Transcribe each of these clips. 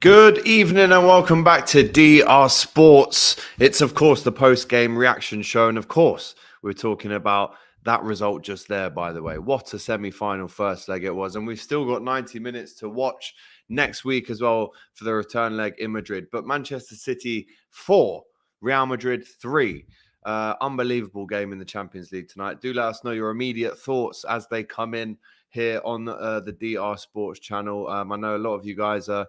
Good evening and welcome back to DR Sports. It's, of course, the post-game reaction show. And, of course, we're talking about that result just there, by the way. What a semi-final first leg it was. And we've still got 90 minutes to watch next week as well for the return leg in Madrid. But Manchester City 4, Real Madrid 3. Unbelievable game in the Champions League tonight. Do let us know your immediate thoughts as they come in here on the DR Sports channel. I know a lot of you guys are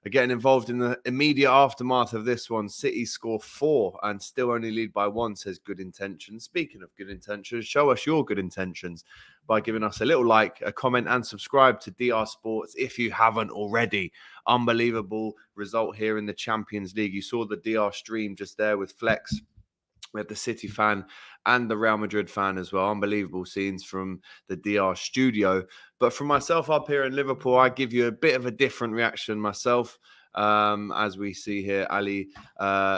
getting involved in the immediate aftermath of this one. City score 4 and still only lead by 1, says Good Intentions. Speaking of good intentions, show us your good intentions by giving us a little like, a comment, and subscribe to DR Sports if you haven't already. Unbelievable result here in the Champions League. You saw the DR stream just there with Flex. We had the City fan and the Real Madrid fan as well. Unbelievable scenes from the DR studio. But from myself up here in Liverpool, I give you a bit of a different reaction myself. As we see here, Ali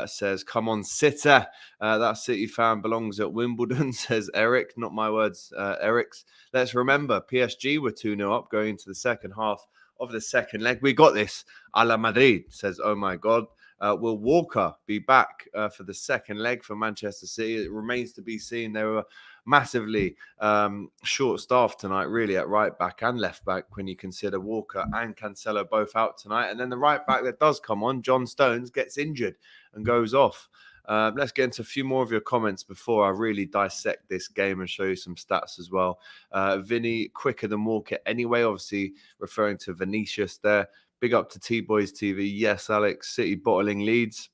says, come on, City. That City fan belongs at Wimbledon, says Eric. Not my words, Eric's. Let's remember, PSG were 2-0 up going into the second half of the second leg. We got this. A la Madrid, says, oh my God. Will Walker be back for the second leg for Manchester City? It remains to be seen. They were massively short-staffed tonight, really, at right back and left back when you consider Walker and Cancelo both out tonight. And then the right back that does come on, John Stones, gets injured and goes off. Let's get into a few more of your comments before I really dissect this game and show you some stats as well. Vinny, quicker than Walker anyway, obviously referring to Vinicius there. Big up to T-Boys TV. Yes, Alex, City bottling leads.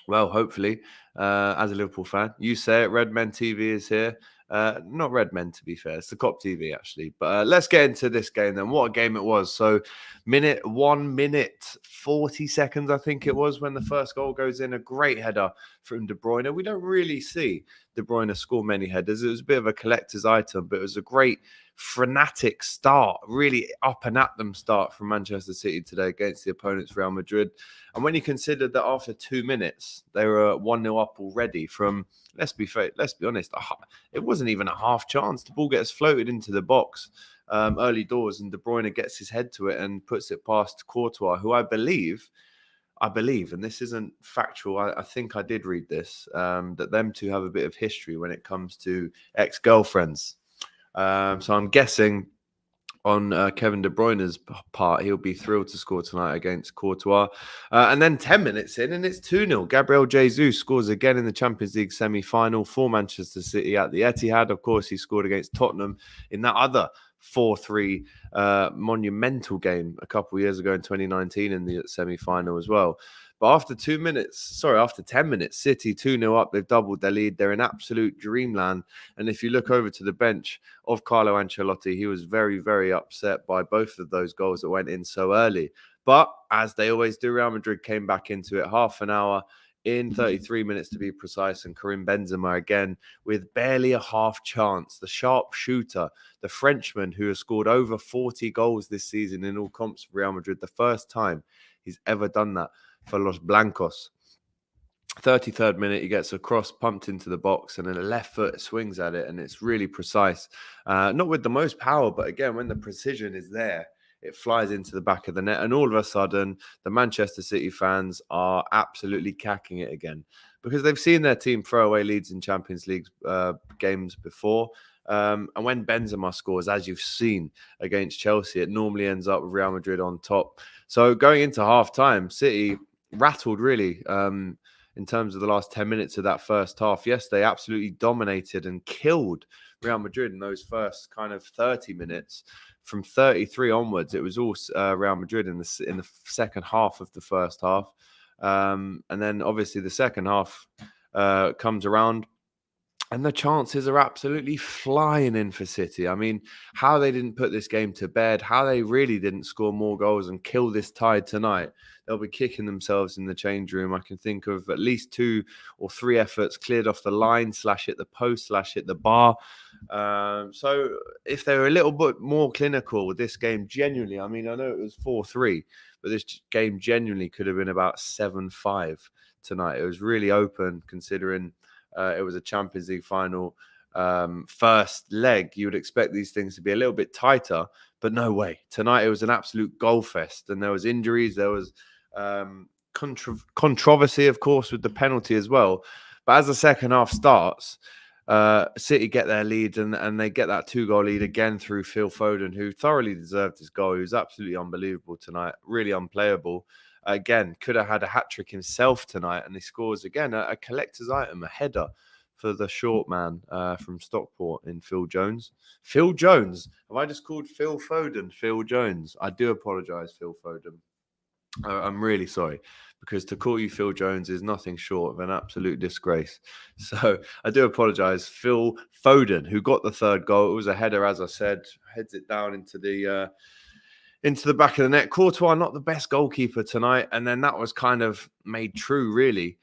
Well, hopefully, as a Liverpool fan. You say it, Red Men TV is here. Not Red Men, to be fair. It's the Cop TV, actually. But let's get into this game then. What a game it was. So, 1 minute, 40 seconds, I think it was, when the first goal goes in. A great header from De Bruyne. We don't really see De Bruyne score many headers. It was a bit of a collector's item, but it was a great frenetic start, really up and at them start from Manchester City today against the opponents Real Madrid. And when you consider that after 2 minutes, they were 1-0 up already from, let's be honest, it wasn't even a half chance. The ball gets floated into the box early doors and De Bruyne gets his head to it and puts it past Courtois, who I believe, and this isn't factual, I think I did read this, that them two have a bit of history when it comes to ex-girlfriends. So I'm guessing on Kevin De Bruyne's part, he'll be thrilled to score tonight against Courtois. And then 10 minutes in, and it's 2-0. Gabriel Jesus scores again in the Champions League semi-final for Manchester City at the Etihad. Of course, he scored against Tottenham in that other 4-3 monumental game a couple of years ago in 2019 in the semi-final as well. But after 10 minutes, City 2-0 up. They've doubled their lead. They're in absolute dreamland. And if you look over to the bench of Carlo Ancelotti, he was very, very upset by both of those goals that went in so early. But as they always do, Real Madrid came back into it half an hour in 33 minutes to be precise. And Karim Benzema again with barely a half chance. The sharp shooter, the Frenchman who has scored over 40 goals this season in all comps for Real Madrid. The first time he's ever done that for Los Blancos. 33rd minute, he gets a cross pumped into the box and then a left foot swings at it, and it's really precise. Not with the most power, but again, when the precision is there, it flies into the back of the net. And all of a sudden, the Manchester City fans are absolutely cacking it again because they've seen their team throw away leads in Champions League games before. And when Benzema scores, as you've seen against Chelsea, it normally ends up with Real Madrid on top. So going into half-time, City rattled really in terms of the last 10 minutes of that first half. Yes, they absolutely dominated and killed Real Madrid in those first kind of 30 minutes. From 33 onwards, it was all Real Madrid in the second half of the first half. And then obviously the second half comes around. And the chances are absolutely flying in for City. I mean, how they didn't put this game to bed, how they really didn't score more goals and kill this tie tonight. They'll be kicking themselves in the change room. I can think of at least 2 or 3 efforts cleared off the line, / hit the post, / hit the bar. So if they were a little bit more clinical with this game, genuinely, I mean, I know it was 4-3, but this game genuinely could have been about 7-5 tonight. It was really open considering it was a Champions League final first leg. You would expect these things to be a little bit tighter, but no way. Tonight it was an absolute goal fest, and there was injuries. There was Controversy, of course, with the penalty as well. But as the second half starts, City get their lead and they get that 2-goal lead again through Phil Foden, who thoroughly deserved his goal. He was absolutely unbelievable tonight, really unplayable. Again, could have had a hat-trick himself tonight, and he scores again a collector's item, a header for the short man from Stockport in Phil Jones. Phil Jones. Have I just called Phil Foden Phil Jones? I do apologise, Phil Foden. I'm really sorry, because to call you Phil Jones is nothing short of an absolute disgrace. So I do apologise. Phil Foden, who got the third goal. It was a header, as I said, heads it down into the back of the net. Courtois, not the best goalkeeper tonight. And then that was kind of made true, really,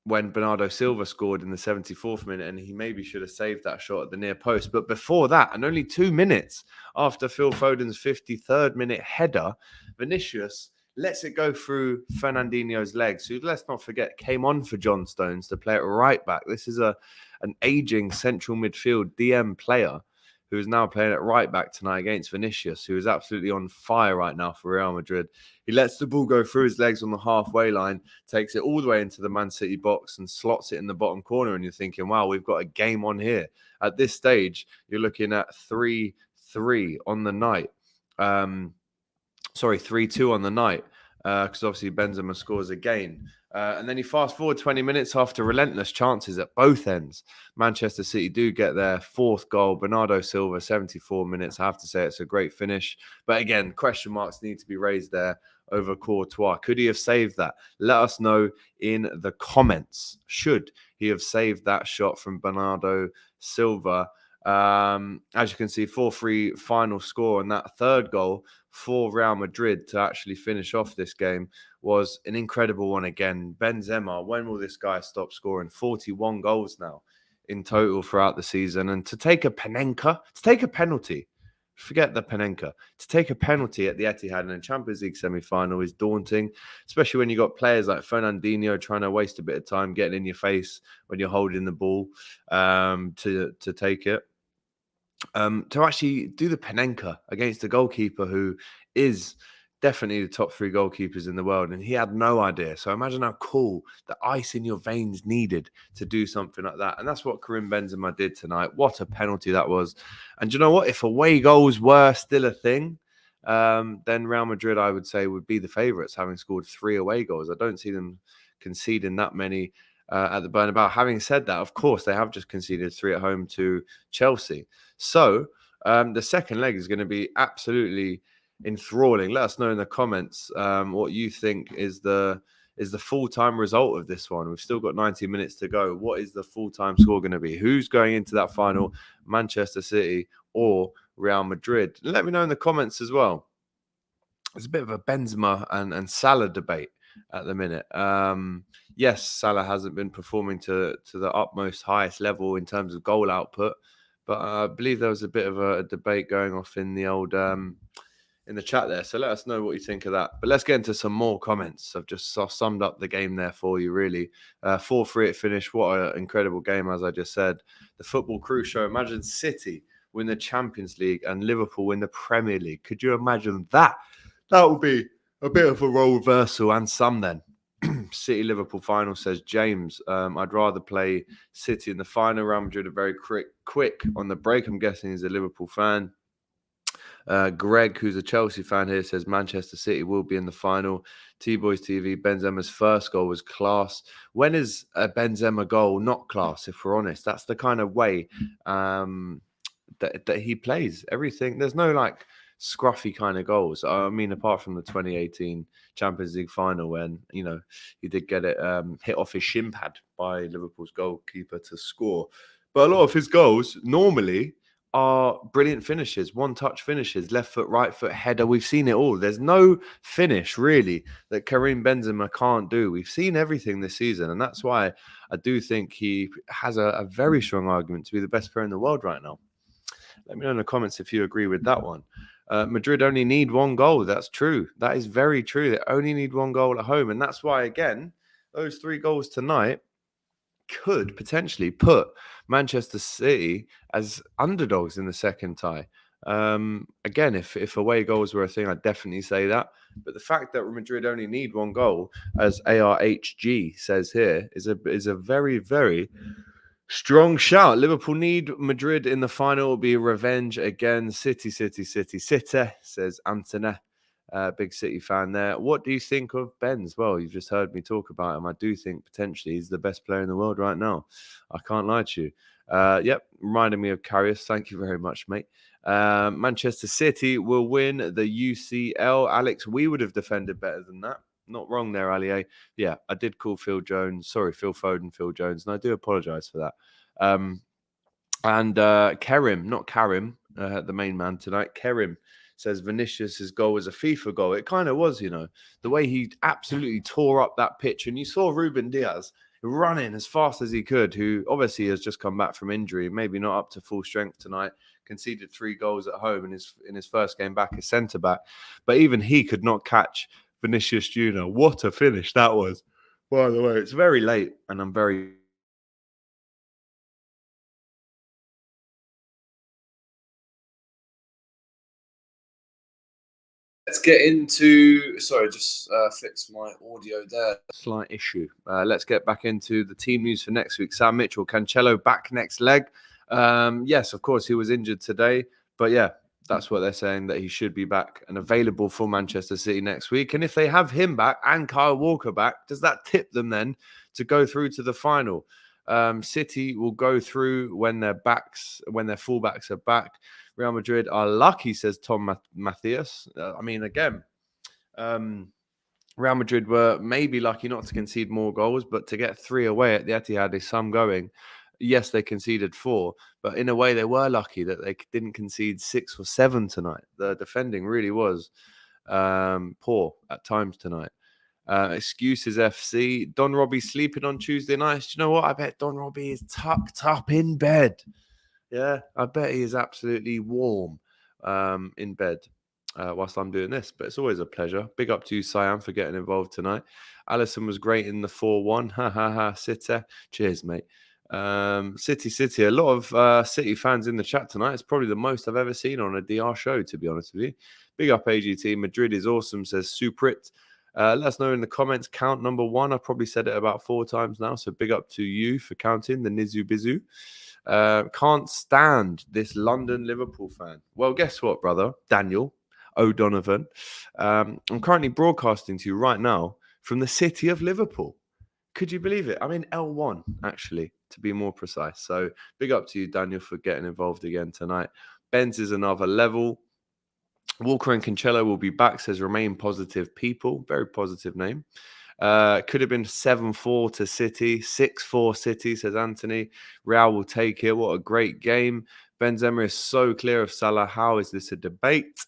when Bernardo Silva scored in the 74th minute, and he maybe should have saved that shot at the near post. But before that, and only 2 minutes after Phil Foden's 53rd minute header, Vinicius lets it go through Fernandinho's legs, who, let's not forget, came on for John Stones to play at right back. This is an aging central midfield DM player who is now playing at right back tonight against Vinicius, who is absolutely on fire right now for Real Madrid. He lets the ball go through his legs on the halfway line, takes it all the way into the Man City box and slots it in the bottom corner. And you're thinking, wow, we've got a game on here. At this stage, you're looking at 3-3 on the night. 3-2 on the night, because obviously Benzema scores again. And then you fast forward 20 minutes after relentless chances at both ends. Manchester City do get their fourth goal. Bernardo Silva, 74 minutes. I have to say it's a great finish. But again, question marks need to be raised there over Courtois. Could he have saved that? Let us know in the comments. Should he have saved that shot from Bernardo Silva? As you can see, 4-3 final score, and that third goal for Real Madrid to actually finish off this game was an incredible one again. Benzema, when will this guy stop scoring? 41 goals now in total throughout the season. And to take a penalty, forget the Panenka, to take a penalty at the Etihad in a Champions League semi-final is daunting, especially when you got players like Fernandinho trying to waste a bit of time getting in your face when you're holding the ball to take it. To actually do the Panenka against a goalkeeper who is definitely the top 3 goalkeepers in the world, and he had no idea. So imagine how cool the ice in your veins needed to do something like that. And that's what Karim Benzema did tonight. What a penalty that was. And you know what? If away goals were still a thing, then Real Madrid, I would say, would be the favourites, having scored 3 away goals. I don't see them conceding that many at the Bernabeu. Having said that, of course, they have just conceded 3 at home to Chelsea. So the second leg is going to be absolutely enthralling. Let us know in the comments what you think is the full-time result of this one. We've still got 90 minutes to go. What is the full-time score going to be? Who's going into that final, Manchester City or Real Madrid? Let me know in the comments as well. There's a bit of a Benzema and Salah debate at the minute. Yes, Salah hasn't been performing to the utmost highest level in terms of goal output, but I believe there was a bit of a debate going off in the old in the chat there. So let us know what you think of that. But let's get into some more comments. I've just summed up the game there for you, really. 4-3 it finished. What an incredible game, as I just said. The Football Crew show. Imagine City win the Champions League and Liverpool win the Premier League. Could you imagine that? That would be a bit of a role reversal and some then. City Liverpool final, says James. I'd rather play City in the final. Real Madrid are very quick on the break. I'm guessing he's a Liverpool fan. Greg, who's a Chelsea fan here, says Manchester City will be in the final. T-Boys TV, Benzema's first goal was class. When is a Benzema goal not class, if we're honest? That's the kind of way that he plays. Everything, there's no like scruffy kind of goals. I mean, apart from the 2018 Champions League final when, you know, he did get it hit off his shin pad by Liverpool's goalkeeper to score. But a lot of his goals normally are brilliant finishes, one-touch finishes, left foot, right foot, header. We've seen it all. There's no finish, really, that Karim Benzema can't do. We've seen everything this season, and that's why I do think he has a very strong argument to be the best player in the world right now. Let me know in the comments if you agree with that one. Madrid only need 1 goal. That's true. That is very true. They only need 1 goal at home, and that's why, again, those 3 goals tonight could potentially put Manchester City as underdogs in the second tie. Again, if away goals were a thing, I'd definitely say that. But the fact that Madrid only need one goal, as ARHG says here, is a very, very strong shout. Liverpool need Madrid in the final. It'll be revenge again. City, City, City, City, says Antony. Big City fan there. What do you think of Benz? Well, you've just heard me talk about him. I do think potentially he's the best player in the world right now. I can't lie to you. Yep, reminding me of Karius. Thank you very much, mate. Manchester City will win the UCL. Alex, we would have defended better than that. Not wrong there, Ali. Yeah, I did call Phil Jones. Sorry, Phil Foden, Phil Jones, and I do apologise for that. And Kerim, not Karim, the main man tonight. Kerim says Vinicius' goal was a FIFA goal. It kind of was, the way he absolutely tore up that pitch. And you saw Ruben Diaz running as fast as he could, who obviously has just come back from injury, maybe not up to full strength tonight. Conceded 3 goals at home in his first game back as centre back, but even he could not catch Vinicius Junior. What a finish that was! By the way, it's very late, and I'm very. Let's get into. Sorry, just fix my audio there. Slight issue. Let's get back into the team news for next week. Sam Mitchell, Cancelo back next leg. Yes, of course, he was injured today, but yeah, that's what they're saying, that he should be back and available for Manchester City next week. And if they have him back and Kyle Walker back, does that tip them then to go through to the final? City will go through when their fullbacks are back. Real Madrid are lucky, says Tom Matthias. Again, Real Madrid were maybe lucky not to concede more goals, but to get 3 away at the Etihad is some going. Yes, they conceded 4, but in a way they were lucky that they didn't concede 6 or 7 tonight. The defending really was poor at times tonight. Excuses FC. Don Robbie sleeping on Tuesday nights. Do you know what? I bet Don Robbie is tucked up in bed. Yeah, I bet he is absolutely warm in bed whilst I'm doing this. But it's always a pleasure. Big up to you, Siam, for getting involved tonight. Allison was great in the 4-1. Ha ha ha, City. Cheers, mate. City. A lot of City fans in the chat tonight. It's probably the most I've ever seen on a DR show, to be honest with you. Big up, AGT. Madrid is awesome, says Suprit. Let us know in the comments. Count number 1. I've probably said it about 4 times now. So big up to you for counting the Nizu Bizu. Can't stand this London Liverpool fan. Well, guess what, brother? Daniel O'Donovan. I'm currently broadcasting to you right now from the city of Liverpool. Could you believe it? I'm in L1, actually, to be more precise. So big up to you, Daniel, for getting involved again tonight. Benz is another level. Walker and Cancelo will be back, says Remain Positive People. Very positive name. Could have been 7-4 to City, 6-4 City, says Anthony. Real will take it. What a great game. Benzema is so clear of Salah. How is this a debate?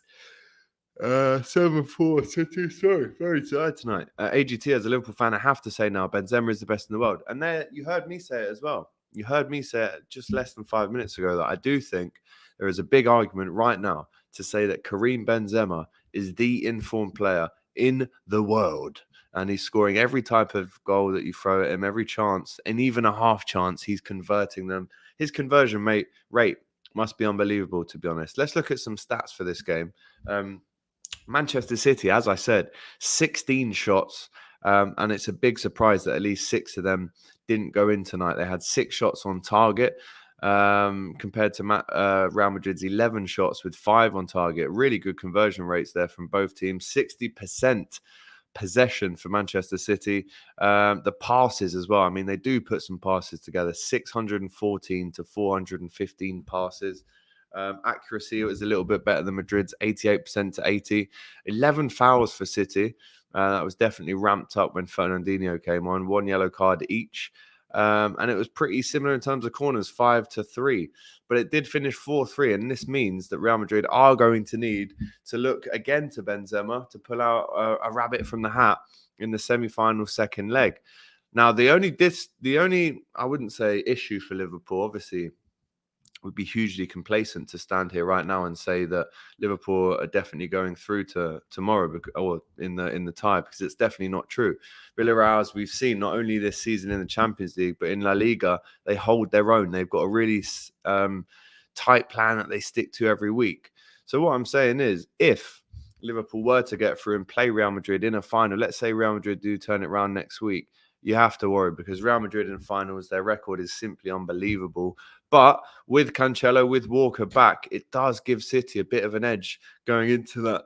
7-4 City. Sorry, very tired tonight. AGT, as a Liverpool fan, I have to say now, Benzema is the best in the world. And there, you heard me say it as well. You heard me say it just less than 5 minutes ago that I do think there is a big argument right now to say that Karim Benzema is the informed player in the world. And he's scoring every type of goal that you throw at him, every chance, and even a half chance, he's converting them. His conversion rate must be unbelievable, to be honest. Let's look at some stats for this game. Manchester City, as I said, 16 shots. And it's a big surprise that at least 6 of them didn't go in tonight. They had 6 shots on target compared to Real Madrid's 11 shots with 5 on target. Really good conversion rates there from both teams. 60% possession for Manchester City. The passes as well. I mean, they do put some passes together. 614 to 415 passes. Accuracy, it was a little bit better than Madrid's, 88% to 80. 11 fouls for City. That was definitely ramped up when Fernandinho came on. 1 yellow card each. And it was pretty similar in terms of corners, 5-3. But it did finish 4-3. And this means that Real Madrid are going to need to look again to Benzema to pull out a rabbit from the hat in the semi-final second leg. Now, the only, I wouldn't say issue for Liverpool, obviously, would be hugely complacent to stand here right now and say that Liverpool are definitely going through to tomorrow or in the tie, because it's definitely not true. Villarreal, as we've seen, not only this season in the Champions League, but in La Liga, they hold their own. They've got a really tight plan that they stick to every week. So what I'm saying is, if Liverpool were to get through and play Real Madrid in a final, let's say Real Madrid do turn it around next week, you have to worry because Real Madrid in finals, their record is simply unbelievable. But with Cancelo, with Walker back, it does give City a bit of an edge going into that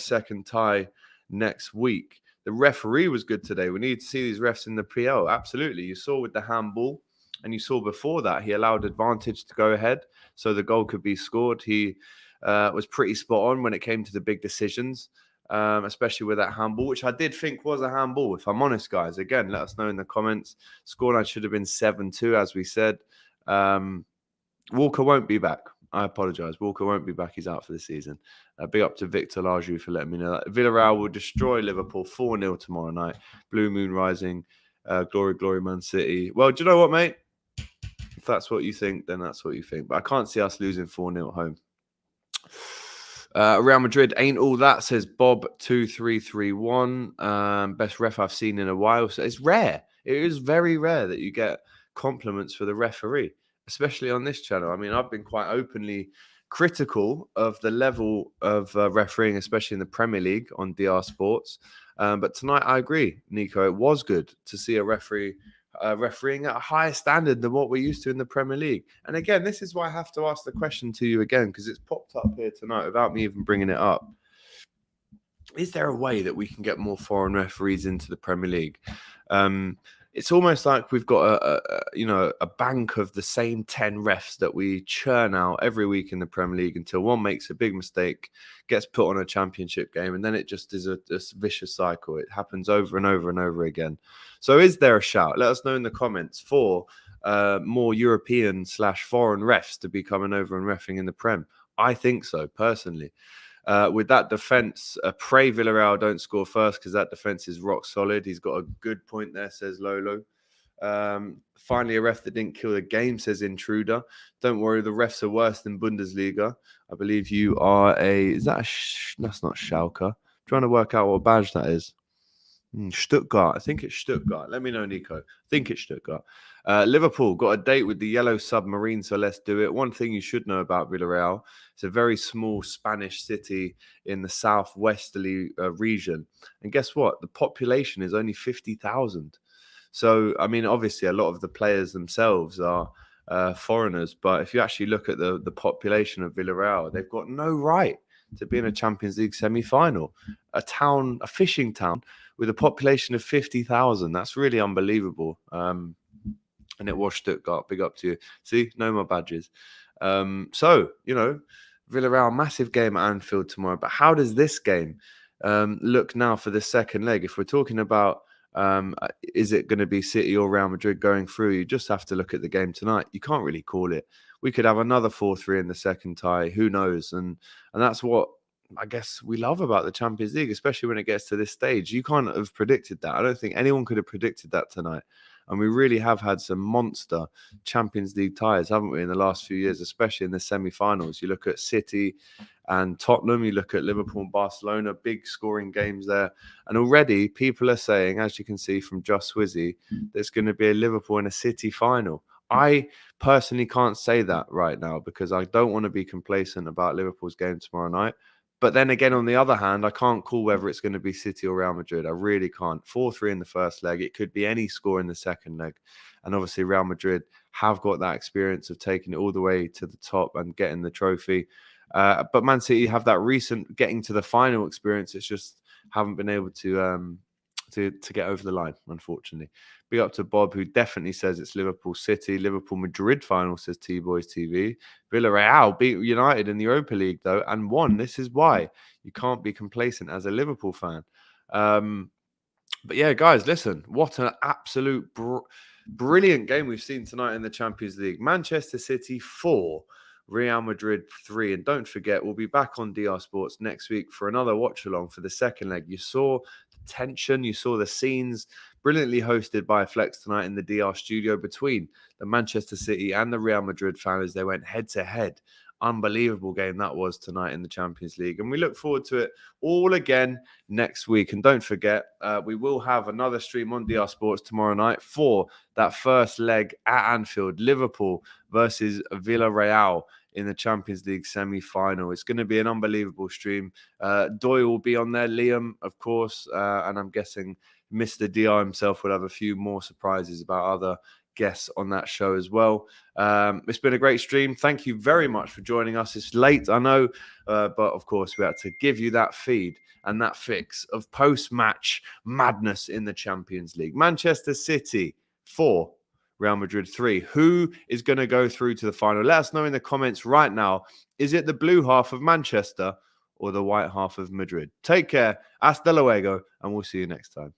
second tie next week. The referee was good today. We need to see these refs in the PL. Absolutely. You saw with the handball, and you saw before that he allowed advantage to go ahead so the goal could be scored. He was pretty spot on when it came to the big decisions, especially with that handball, which I did think was a handball, if I'm honest, guys. Again, let us know in the comments. Scoreline should have been 7-2, as we said. Walker won't be back. I apologise. Walker won't be back. He's out for the season. Big up to Victor Laju for letting me know that. Villarreal will destroy Liverpool 4-0 tomorrow night. Blue Moon Rising. Glory, glory, Man City. Well, do you know what, mate? If that's what you think, then that's what you think. But I can't see us losing 4-0 at home. Real Madrid ain't all that, says Bob2331. Best ref I've seen in a while. So it's rare. It is very rare that you get compliments for the referee, especially on this channel. I mean, I've been quite openly critical of the level of refereeing, especially in the Premier League on DR Sports. But tonight, I agree, Nico. It was good to see a referee refereeing at a higher standard than what we're used to in the Premier League. And again, this is why I have to ask the question to you again, because it's popped up here tonight without me even bringing it up. Is there a way that we can get more foreign referees into the Premier League? It's almost like we've got a bank of the same 10 refs that we churn out every week in the Premier League until one makes a big mistake, gets put on a championship game, and then it just is a vicious cycle. It happens over and over and over again. So is there a shout? Let us know in the comments for more European/foreign refs to be coming over and reffing in the Prem. I think so, personally. With that defense, pray Villarreal don't score first because that defense is rock solid. He's got a good point there, says Lolo. Finally, a ref that didn't kill the game, says Intruder. Don't worry, the refs are worse than Bundesliga. I believe you are that's not Schalke. I'm trying to work out what badge that is. Stuttgart. I think it's Stuttgart. Let me know, Nico. I think it's Stuttgart. Liverpool got a date with the Yellow Submarine, so let's do it. One thing you should know about Villarreal, it's a very small Spanish city in the southwesterly region. And guess what? The population is only 50,000. So, I mean, obviously, a lot of the players themselves are foreigners. But if you actually look at the population of Villarreal, they've got no right to be in a Champions League semi-final. A fishing town with a population of 50,000. That's really unbelievable. And it was Stuttgart. Big up to you. See, no more badges. So, Villarreal, massive game at Anfield tomorrow. But how does this game look now for the second leg? If we're talking about is it going to be City or Real Madrid going through, you just have to look at the game tonight. You can't really call it. We could have another 4-3 in the second tie. Who knows? And that's what I guess we love about the Champions League, especially when it gets to this stage. You can't have predicted that. I don't think anyone could have predicted that tonight. And we really have had some monster Champions League ties, haven't we, in the last few years, especially in the semi-finals. You look at City and Tottenham, you look at Liverpool and Barcelona, big scoring games there. And already people are saying, as you can see from Just Swizzy, there's going to be a Liverpool and a City final. I personally can't say that right now because I don't want to be complacent about Liverpool's game tomorrow night. But then again, on the other hand, I can't call whether it's going to be City or Real Madrid. I really can't. 4-3 in the first leg. It could be any score in the second leg. And obviously, Real Madrid have got that experience of taking it all the way to the top and getting the trophy. But Man City have that recent getting to the final experience. It's just haven't been able to get over the line, unfortunately. Big up to Bob, who definitely says it's Liverpool City. Liverpool Madrid final, says T-Boys TV. Villarreal beat United in the Europa League, though, and won. This is why you can't be complacent as a Liverpool fan. But yeah, guys, listen, what an absolute brilliant game we've seen tonight in the Champions League. Manchester City 4, Real Madrid 3. And don't forget, we'll be back on DR Sports next week for another watch-along for the second leg. You saw the tension, you saw the scenes, brilliantly hosted by Flex tonight in the DR studio between the Manchester City and the Real Madrid fans as they went head-to-head. Unbelievable game that was tonight in the Champions League. And we look forward to it all again next week. And don't forget, we will have another stream on DR Sports tomorrow night for that first leg at Anfield, Liverpool versus Villarreal in the Champions League semi-final. It's going to be an unbelievable stream. Doyle will be on there, Liam, of course, and I'm guessing Mr. DR himself will have a few more surprises about other guests on that show as well. It's been a great stream. Thank you very much for joining us. It's late, I know, but of course we had to give you that feed and that fix of post-match madness in the Champions League. Manchester City 4, Real Madrid 3. Who is going to go through to the final? Let us know in the comments right now. Is it the blue half of Manchester or the white half of Madrid? Take care. Hasta luego, and we'll see you next time.